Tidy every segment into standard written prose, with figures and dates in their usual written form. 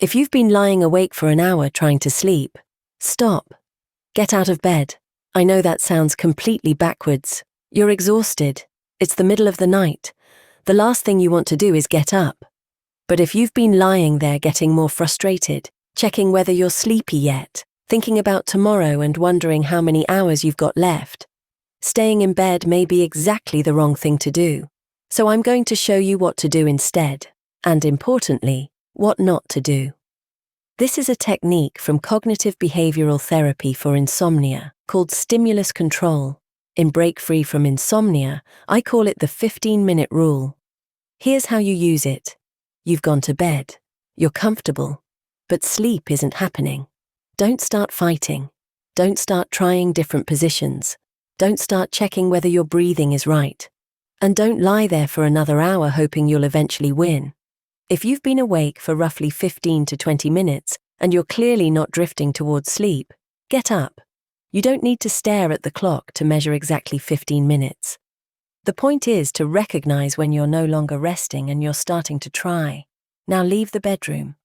If you've been lying awake for an hour trying to sleep, stop. Get out of bed. I know that sounds completely backwards. You're exhausted. It's the middle of the night. The last thing you want to do is get up. But if you've been lying there getting more frustrated, checking whether you're sleepy yet, thinking about tomorrow and wondering how many hours you've got left, staying in bed may be exactly the wrong thing to do. So I'm going to show you what to do instead, and importantly, what not to do. This is a technique from cognitive behavioral therapy for insomnia called stimulus control. In Break Free From Insomnia, I call it the 15-minute rule. Here's how you use it. You've gone to bed. You're comfortable. But sleep isn't happening. Don't start fighting. Don't start trying different positions. Don't start checking whether your breathing is right. And don't lie there for another hour hoping you'll eventually win. If you've been awake for roughly 15 to 20 minutes and you're clearly not drifting towards sleep, get up. You don't need to stare at the clock to measure exactly 15 minutes. The point is to recognize when you're no longer resting and you're starting to try. Now leave the bedroom.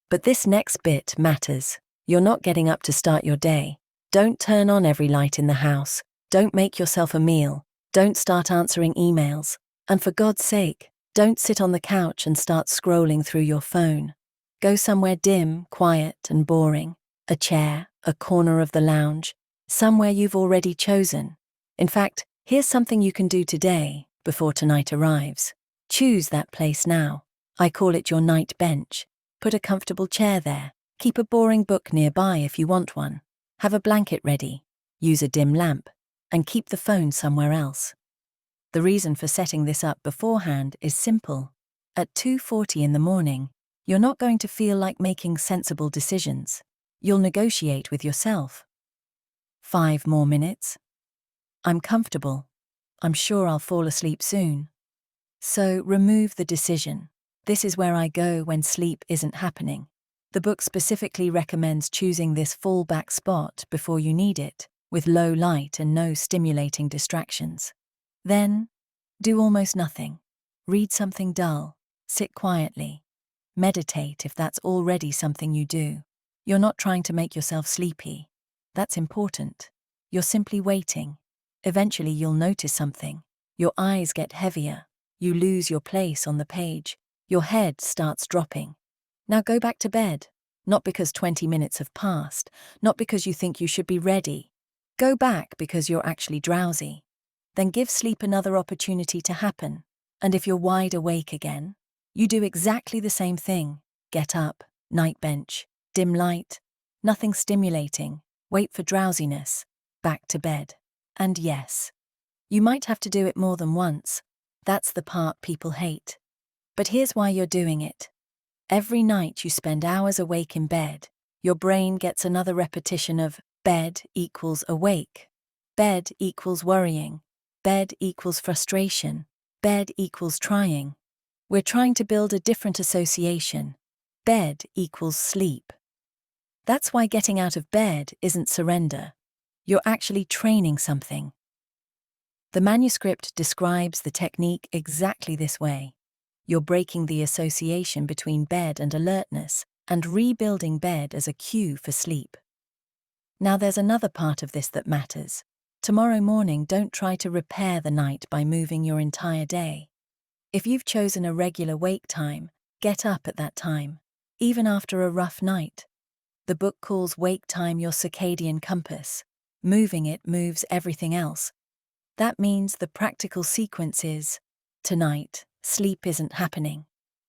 But this next bit matters. You're not getting up to start your day. Don't turn on every light in the house. Don't make yourself a meal. Don't start answering emails. And for God's sake, don't sit on the couch and start scrolling through your phone. Go somewhere dim, quiet, and boring. A chair, a corner of the lounge, somewhere you've already chosen. In fact, here's something you can do today, before tonight arrives. Choose that place now. I call it your night bench. Put a comfortable chair there. Keep a boring book nearby if you want one. Have a blanket ready. Use a dim lamp. And keep the phone somewhere else. The reason for setting this up beforehand is simple. At 2:40 in the morning, you're not going to feel like making sensible decisions. You'll negotiate with yourself. 5 more minutes. I'm comfortable. I'm sure I'll fall asleep soon. So remove the decision. This is where I go when sleep isn't happening. The book specifically recommends choosing this fallback spot before you need it, with low light and no stimulating distractions. Then, do almost nothing. Read something dull. Sit quietly. Meditate if that's already something you do. You're not trying to make yourself sleepy. That's important. You're simply waiting. Eventually you'll notice something. Your eyes get heavier. You lose your place on the page. Your head starts dropping. Now go back to bed. Not because 20 minutes have passed. Not because you think you should be ready. Go back because you're actually drowsy. Then give sleep another opportunity to happen. And if you're wide awake again, you do exactly the same thing. Get up, night bench, dim light, nothing stimulating, wait for drowsiness, back to bed. And yes, you might have to do it more than once. That's the part people hate. But here's why you're doing it. Every night you spend hours awake in bed, your brain gets another repetition of bed equals awake. Bed equals worrying. Bed equals frustration. Bed equals trying. We're trying to build a different association. Bed equals sleep. That's why getting out of bed isn't surrender. You're actually training something. The manuscript describes the technique exactly this way. You're breaking the association between bed and alertness and rebuilding bed as a cue for sleep. Now there's another part of this that matters. Tomorrow morning, don't try to repair the night by moving your entire day. If you've chosen a regular wake time, get up at that time, even after a rough night. The book calls wake time your circadian compass. Moving it moves everything else. That means the practical sequence is, tonight, sleep isn't happening.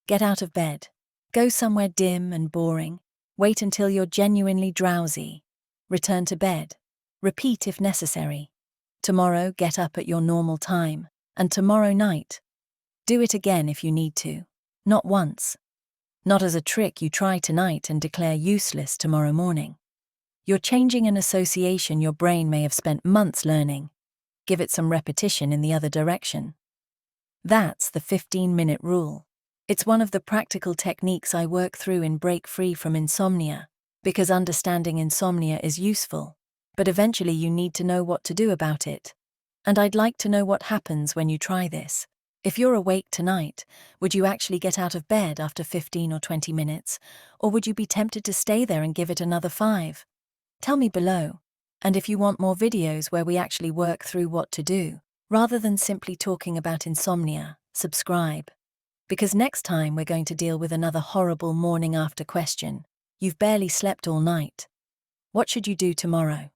Get out of bed. Go somewhere dim and boring. Wait until you're genuinely drowsy. Return to bed. Repeat if necessary. Tomorrow, get up at your normal time. And tomorrow night, do it again if you need to. Not once. Not as a trick you try tonight and declare useless tomorrow morning. You're changing an association your brain may have spent months learning. Give it some repetition in the other direction. That's the 15-minute rule. It's one of the practical techniques I work through in Break Free From Insomnia, because understanding insomnia is useful. But eventually you need to know what to do about it. And I'd like to know what happens when you try this. If you're awake tonight, would you actually get out of bed after 15 or 20 minutes, or would you be tempted to stay there and give it another 5? Tell me below. And if you want more videos where we actually work through what to do, rather than simply talking about insomnia, subscribe. Because next time we're going to deal with another horrible morning after question. You've barely slept all night. What should you do tomorrow?